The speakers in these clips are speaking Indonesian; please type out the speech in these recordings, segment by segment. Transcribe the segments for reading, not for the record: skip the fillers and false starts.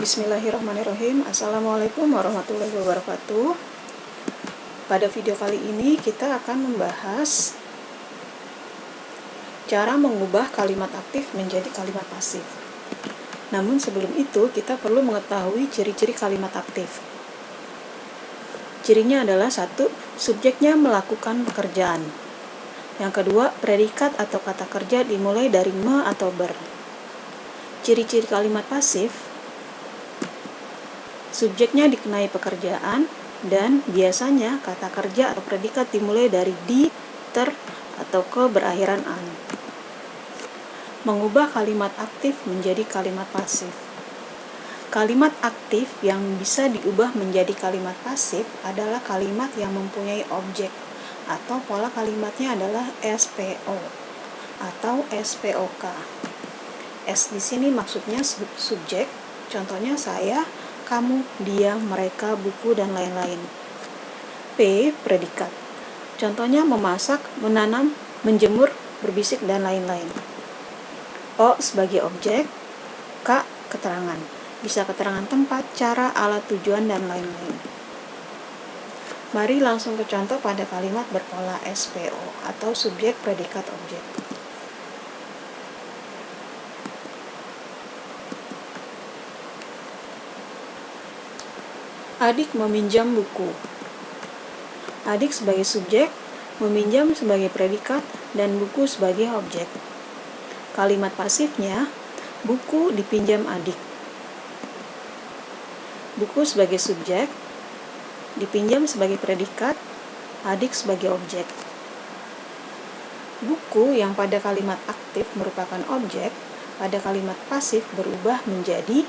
Bismillahirrahmanirrahim. Assalamualaikum warahmatullahi wabarakatuh. Pada video kali ini kita akan membahas cara mengubah kalimat aktif menjadi kalimat pasif. Namun sebelum itu kita perlu mengetahui ciri-ciri kalimat aktif. Cirinya adalah 1. Subjeknya melakukan pekerjaan. Yang kedua, predikat atau kata kerja dimulai dari me atau ber. Ciri-ciri kalimat pasif: subjeknya dikenai pekerjaan, dan biasanya kata kerja atau predikat dimulai dari di, ter, atau ke berakhiran an. Mengubah kalimat aktif menjadi kalimat pasif. Kalimat aktif yang bisa diubah menjadi kalimat pasif adalah kalimat yang mempunyai objek, atau pola kalimatnya adalah SPO atau SPOK. S di sini maksudnya subjek, contohnya saya, kamu, dia, mereka, buku, dan lain-lain. P, predikat. Contohnya memasak, menanam, menjemur, berbisik, dan lain-lain. O sebagai objek. K, keterangan. Bisa keterangan tempat, cara, alat, tujuan, dan lain-lain. Mari langsung ke contoh pada kalimat berpola SPO atau subjek, predikat, objek. Adik meminjam buku. Adik sebagai subjek, meminjam sebagai predikat, dan buku sebagai objek. Kalimat pasifnya, buku dipinjam adik. Buku sebagai subjek, dipinjam sebagai predikat, adik sebagai objek. Buku yang pada kalimat aktif merupakan objek, pada kalimat pasif berubah menjadi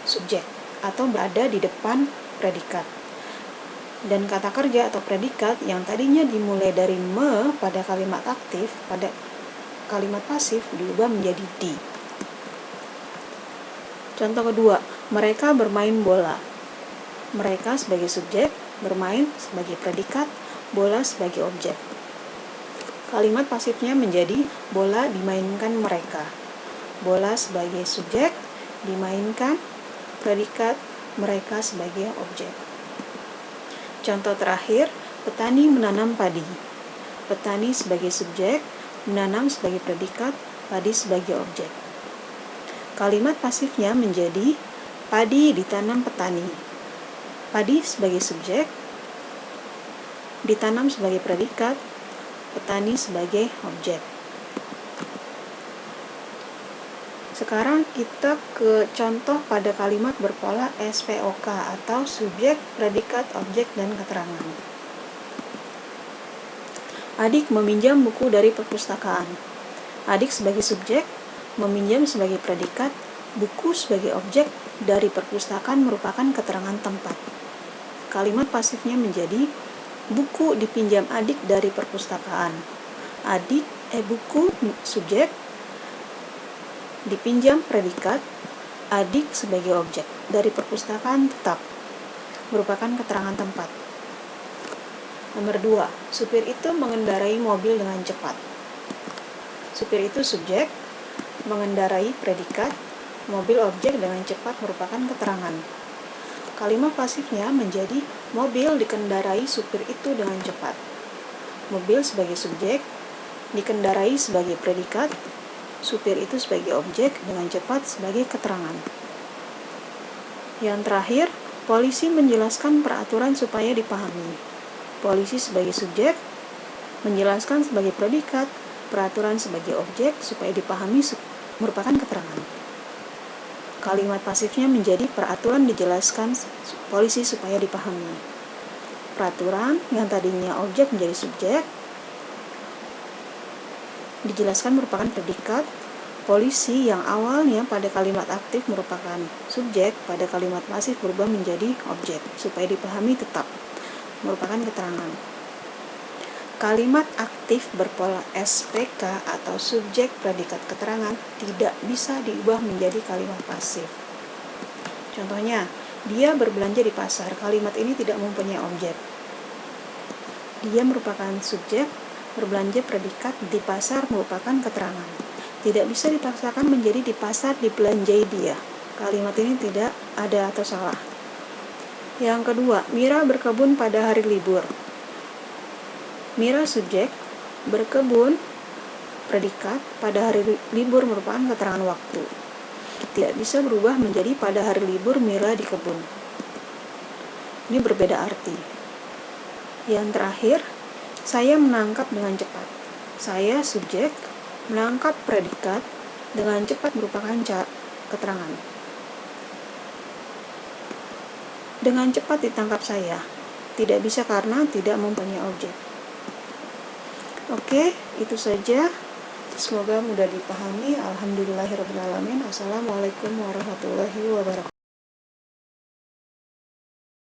subjek atau berada di depan predikat. Dan kata kerja atau predikat yang tadinya dimulai dari me pada kalimat aktif, pada kalimat pasif diubah menjadi di. Contoh kedua, mereka bermain bola. Mereka sebagai subjek, bermain sebagai predikat, bola sebagai objek. Kalimat pasifnya menjadi bola dimainkan mereka. Bola sebagai subjek, dimainkan, predikat, mereka sebagai objek. Contoh terakhir, petani menanam padi. Petani sebagai subjek, menanam sebagai predikat, padi sebagai objek. Kalimat pasifnya menjadi padi ditanam petani. Padi sebagai subjek, ditanam sebagai predikat, petani sebagai objek. Sekarang kita ke contoh pada kalimat berpola SPOK atau subjek, predikat, objek, dan keterangan. Adik meminjam buku dari perpustakaan. Adik sebagai subjek, meminjam sebagai predikat, buku sebagai objek, dari perpustakaan merupakan keterangan tempat. Kalimat pasifnya menjadi buku dipinjam adik dari perpustakaan. Buku subjek, dipinjam predikat, adik sebagai objek, dari perpustakaan tetap, merupakan keterangan tempat. Nomor 2, supir itu mengendarai mobil dengan cepat. Supir itu subjek, mengendarai predikat, mobil objek dengan cepat merupakan keterangan. Kalimat pasifnya menjadi mobil dikendarai supir itu dengan cepat. Mobil sebagai subjek, dikendarai sebagai predikat, supir itu sebagai objek dengan cepat sebagai keterangan. Yang terakhir, polisi menjelaskan peraturan supaya dipahami. Polisi sebagai subjek, menjelaskan sebagai predikat, peraturan sebagai objek supaya dipahami merupakan keterangan. Kalimat pasifnya menjadi peraturan dijelaskan polisi supaya dipahami. Peraturan yang tadinya objek menjadi subjek, dijelaskan merupakan predikat. Polisi yang awalnya pada kalimat aktif merupakan subjek, pada kalimat pasif berubah menjadi objek supaya dipahami tetap, merupakan keterangan. Kalimat aktif berpola SPK atau subjek, predikat, keterangan tidak bisa diubah menjadi kalimat pasif. Contohnya, dia berbelanja di pasar. Kalimat ini tidak mempunyai objek. Dia merupakan subjek, berbelanja predikat, di pasar merupakan keterangan. Tidak bisa dipaksakan menjadi di pasar dibelanjai dia. Kalimat ini tidak ada atau salah. Yang kedua, Mira berkebun pada hari libur. Mira subjek, berkebun predikat, pada hari libur merupakan keterangan waktu. Tidak bisa berubah menjadi pada hari libur Mira di kebun. Ini berbeda arti. Yang terakhir, saya menangkap dengan cepat. Saya subjek, menangkap predikat, dengan cepat merupakan keterangan. Dengan cepat ditangkap saya. Tidak bisa karena tidak mempunyai objek. Oke, itu saja. Semoga mudah dipahami. Alhamdulillahirrahmanirrahim. Assalamualaikum warahmatullahi wabarakatuh.